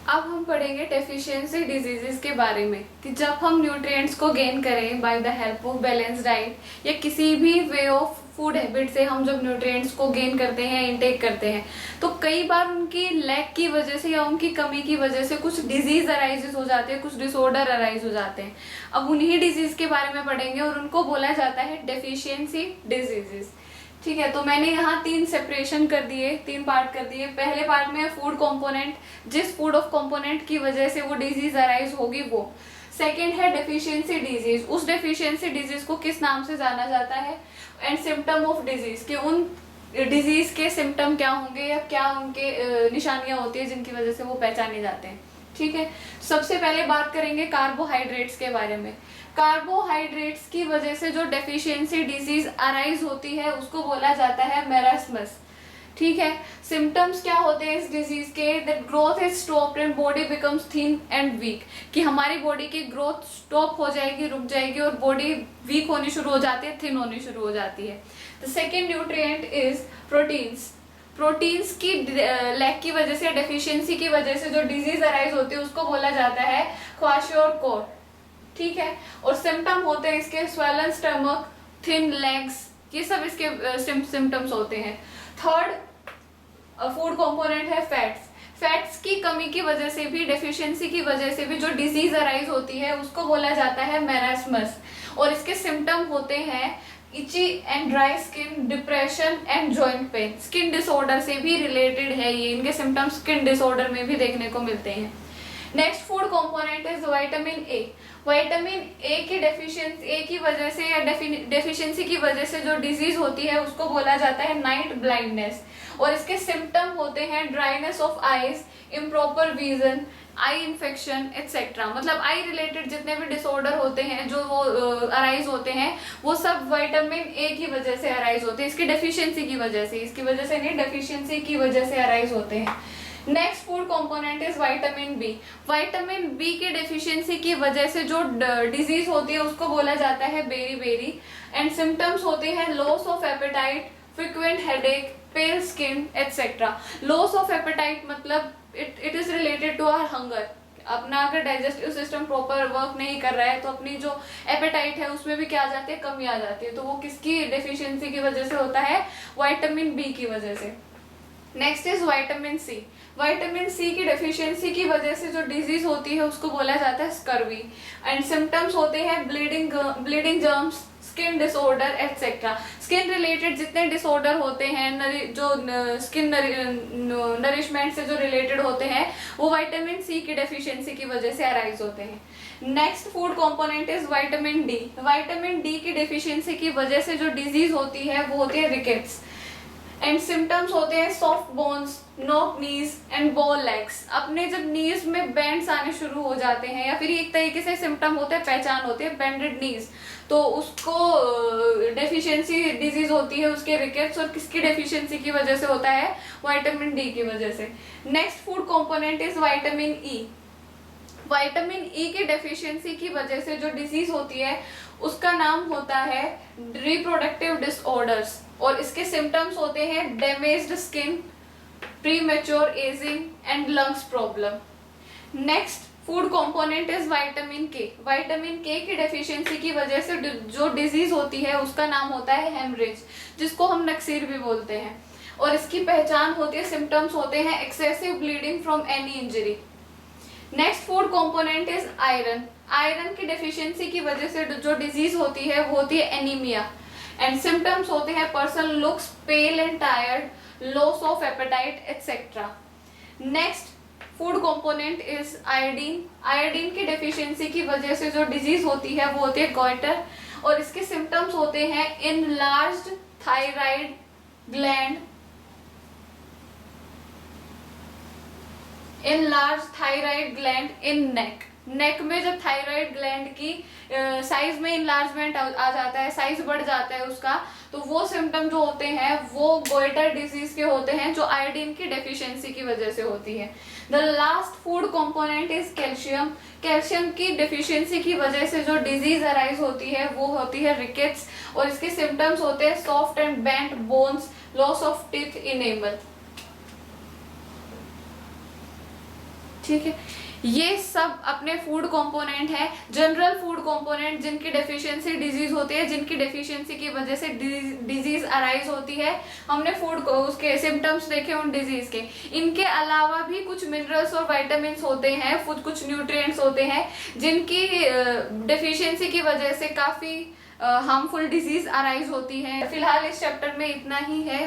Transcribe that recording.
अब हम पढ़ेंगे डेफिशिएंसी डिजीजेस के बारे में कि जब हम न्यूट्रिएंट्स को गेन करें by the help of balance diet या किसी भी वे ऑफ फूड हैबिट से हम जब न्यूट्रिएंट्स को गेन करते हैं, इनटेक करते हैं, तो कई बार उनकी लैक की वजह से या उनकी कमी की वजह से कुछ डिजीज अराइजेस हो जाते हैं, कुछ डिसऑर्डर अराइज हो जाते हैं। अब उन्हीं डिजीज के बारे में पढ़ेंगे और उनको बोला जाता है डेफिशिएंसी डिजीजेस। ठीक है, तो मैंने यहाँ तीन सेपरेशन कर दिए, तीन पार्ट कर दिए। पहले पार्ट में फूड कंपोनेंट, जिस फूड ऑफ कंपोनेंट की वजह से वो डिजीज अराइज होगी वो। सेकेंड है डेफिशिएंसी डिजीज, उस डेफिशिएंसी डिजीज को किस नाम से जाना जाता है। एंड सिम्टम ऑफ डिजीज, कि उन डिजीज के सिम्टम क्या होंगे या क्या उनके निशानियां होती है जिनकी वजह से वो पहचाने जाते हैं। ठीक है, सबसे पहले बात करेंगे कार्बोहाइड्रेट्स के बारे में। कार्बोहाइड्रेट्स की वजह से जो डेफिशिएंसी डिजीज अराइज होती है उसको बोला जाता है मेरास्मस। ठीक है, सिम्टम्स क्या होते हैं इस डिजीज के। That growth is stopped and body becomes thin and weak, कि हमारी बॉडी की ग्रोथ स्टॉप हो जाएगी, रुक जाएगी और बॉडी वीक होनी शुरू हो जाती है, थिन होनी शुरू हो जाती है। The second nutrient is proteins. Proteins की लैक की वजह से, डेफिशिएंसी की वजह से जो डिजीज अराइज होती है उसको बोला जाता है क्वाशियोर। ठीक है, और सिम्टम होते हैं इसके स्वेलन स्टमक, थिन लेग्स, ये सब इसके सिम्टम्स होते हैं। थर्ड फूड कंपोनेंट है फैट्स। फैट्स की कमी की वजह से भी, डेफिशिएंसी की वजह से भी जो डिजीज अराइज होती है उसको बोला जाता है मेरास्मस, और इसके सिम्टम होते हैं itchy and dry skin, depression and joint pain. Skin disorder से भी रिलेटेड है ये, इनके सिम्टम्स स्किन डिसऑर्डर में भी देखने को मिलते हैं। Next food component is vitamin A. Vitamin A की डेफिशिएंसी, ए की वजह से या डेफिशिएंसी की वजह से जो डिजीज होती है उसको बोला जाता है नाइट ब्लाइंडनेस, और इसके सिम्टम होते हैं dryness of eyes, improper vision, eye infection etcetera. मतलब आई रिलेटेड जितने भी डिसऑर्डर होते हैं जो वो अराइज होते हैं वो सब विटामिन ए की वजह से अराइज होते हैं, इसकी डेफिशिएंसी की वजह से, इसकी वजह से नहीं, डेफिशिएंसी की वजह से अराइज होते हैं। Next food component is vitamin B. Vitamin B की डेफिशिएंसी की वजह से जो डिजीज होती है उसको बोला जाता है बेरी। एंड सिम्टम्स होते हैं loss of appetite, frequent headache, pale skin etcetera. Loss of appetite मतलब it is related to our hunger. अपना अगर डाइजेस्टिव सिस्टम प्रॉपर वर्क नहीं कर रहा है तो अपनी जो एपेटाइट है उसमें भी क्या आ जाती है, कमी आ जाती है। तो वो किसकी डेफिशिएंसी की वजह से होता है, विटामिन बी की वजह से। Next is vitamin C. Vitamin C की डेफिशिएंसी की वजह से जो डिजीज होती है उसको बोला जाता है स्कर्वी, एंड सिम्टम्स होते हैं bleeding germs, skin disorder etcetera. Skin related जितने डिसऑर्डर होते हैं, जो स्किन नरिशमेंट से जो रिलेटेड होते हैं वो विटामिन सी की डेफिशिएंसी की वजह से अराइज होते हैं। Next food component is vitamin D. Vitamin D की डेफिशिएंसी की वजह से जो डिजीज होती है वो होती है रिकेट्स, एंड सिम्टम्स होते हैं soft bones, knock knees and ball legs. अपने जब नीज में बैंड्स आने शुरू हो जाते हैं, या फिर एक तरीके से सिम्टम होते हैं, पहचान होती है बेंडेड नीज, तो उसको डेफिशिएंसी डिजीज होती है, उसके रिकेट्स। और किसकी डेफिशिएंसी की वजह से होता है, विटामिन डी की वजह से। Next food component is vitamin E. Vitamin E की डेफिशिएंसी की वजह से जो डिजीज होती है उसका नाम होता है रिप्रोडक्टिव डिसऑर्डर्स, और इसके सिम्टम्स होते हैं damaged skin, premature ageing and lungs problem. Next food component is vitamin के। विटामिन के की डेफिशिएंसी की वजह से जो डिजीज होती है उसका नाम होता है हेमरेज, जिसको हम नक्सीर भी बोलते हैं, और इसकी पहचान होती है, सिम्टम्स होते हैं excessive bleeding from any injury. Next food component is iron. Iron की डेफिशिएंसी की वजह से जो डिजीज होती है वो होती है एनीमिया, एंड सिम्टम्स होते हैं person looks pale and tired, loss of apatite etcetera. Next food component is iodine. Iodine की डेफिशिएंसी की वजह से जो डिजीज होती है वो होती है गॉइटर, और इसके सिम्टम्स होते हैं enlarged thyroid gland, enlarge thyroid gland in neck. Neck में जब थायराइड ग्लैंड की साइज में इनलार्जमेंट आ जाता है, साइज बढ़ जाता है उसका, तो वो सिम्टम जो होते हैं वो गोइटर डिजीज के होते हैं, जो आयोडीन की डेफिशिएंसी की वजह से होती है। The last food component is calcium. Calcium की डेफिशिएंसी की वजह से जो डिजीज अराइज होती है वो होती है रिकेट्स, और इसके सिम्टम्स होते हैं soft and bent bones, loss of teeth enable. ठीक है, ये सब अपने फूड कंपोनेंट है, जनरल फूड कंपोनेंट जिनकी डेफिशिएंसी डिजीज होती है, जिनकी डेफिशिएंसी की वजह से डिजीज अराइज होती है। हमने फूड को उसके सिम्टम्स देखे उन डिजीज के। इनके अलावा भी कुछ मिनरल्स और विटामिन्स होते हैं, कुछ न्यूट्रिएंट्स होते हैं जिनकी डेफिशिएंसी की वजह से काफी हार्मफुल डिजीज अराइज होती है। फिलहाल इस चैप्टर में इतना ही है।